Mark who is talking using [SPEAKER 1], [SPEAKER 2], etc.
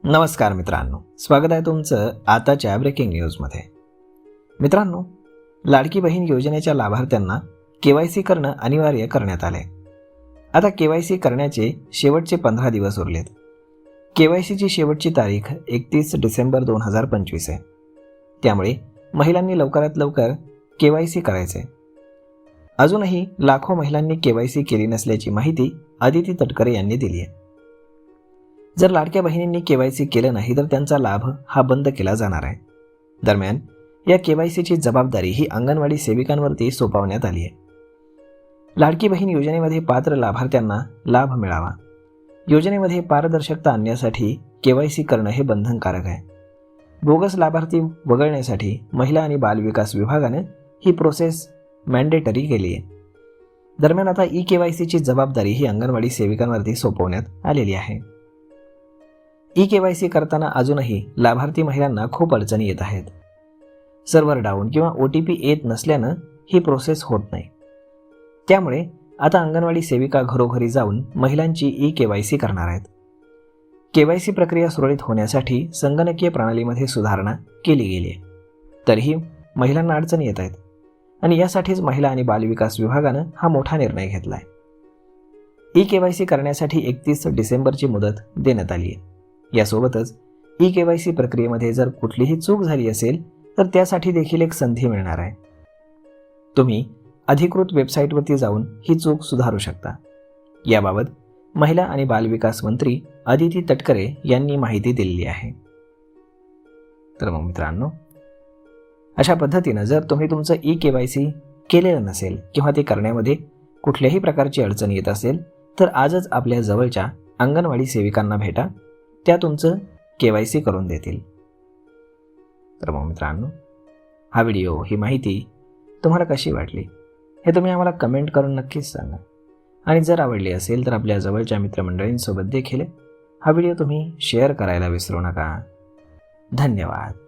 [SPEAKER 1] नमस्कार मित्रांनो, स्वागत आहे तुमचं आताच्या ब्रेकिंग न्यूजमध्ये. मित्रांनो, लाडकी बहीण योजनेच्या लाभार्थ्यांना KYC करणं अनिवार्य करण्यात आले. आता KYC करण्याचे शेवटचे 15 दिवस उरलेत. KYCची शेवटची तारीख 31 डिसेंबर 2025 आहे. त्यामुळे महिलांनी लवकरात लवकर KYC करायचे. अजूनही लाखो महिलांनी KYC केली नसल्याची माहिती अदिती तटकरे यांनी दिली आहे. जर लाडक्या बहिणींनी KYC केलं नाही तर त्यांचा लाभ हा बंद केला जाणार आहे. दरम्यान या KYCची जबाबदारी ही अंगणवाडी सेविकांवरती सोपवण्यात आली आहे. लाडकी बहीण योजनेमध्ये पात्र लाभार्थ्यांना लाभ मिळावा, योजनेमध्ये पारदर्शकता आणण्यासाठी KYC करणं हे बंधनकारक आहे. बोगस लाभार्थी वगळण्यासाठी महिला आणि बालविकास विभागाने ही प्रोसेस मॅन्डेटरी केली आहे. दरम्यान आता KYCची जबाबदारी ही अंगणवाडी सेविकांवरती सोपवण्यात आलेली आहे. KYC करताना अजूनही लाभार्थी महिलांना खूप अडचणी येत आहेत. सर्व्हर डाऊन किंवा OTP येत नसल्यानं ही प्रोसेस होत नाही. त्यामुळे आता अंगणवाडी सेविका घरोघरी जाऊन महिलांची KYC करणार आहेत. KYC प्रक्रिया सुरळीत होण्यासाठी संगणकीय प्रणालीमध्ये सुधारणा केली गेली आहे. तरीही महिलांना अडचणी येत आहेत आणि यासाठीच महिला आणि बालविकास विभागानं हा मोठा निर्णय घेतला आहे. KYC करण्यासाठी 31 डिसेंबरची मुदत देण्यात आली आहे. यासोबतच KYC प्रक्रियेमध्ये जर कुठलीही चूक झाली असेल तर त्यासाठी देखील एक संधी मिळणार आहे. तुम्ही अधिकृत वेबसाईटवरती जाऊन ही चूक सुधारू शकता. याबाबत महिला आणि बालविकास मंत्री अदिती तटकरे यांनी माहिती दिलेली आहे. तर मग मित्रांनो, अशा पद्धतीनं जर तुम्ही तुमचं KYC केलेलं नसेल किंवा ते करण्यामध्ये कुठल्याही प्रकारची अडचण येत असेल तर आजच आपल्या जवळच्या अंगणवाडी सेविकांना भेटा, त्या तुमचं KYC करून देतील. तर मग मित्रांनो, हा व्हिडिओ, ही माहिती तुम्हाला कशी वाटली हे तुम्ही आम्हाला कमेंट करून नक्कीच सांगा. आणि जर आवडली असेल तर आपल्या जवळच्या मित्रमंडळींसोबत देखील हा व्हिडिओ तुम्ही शेअर करायला विसरू नका. धन्यवाद.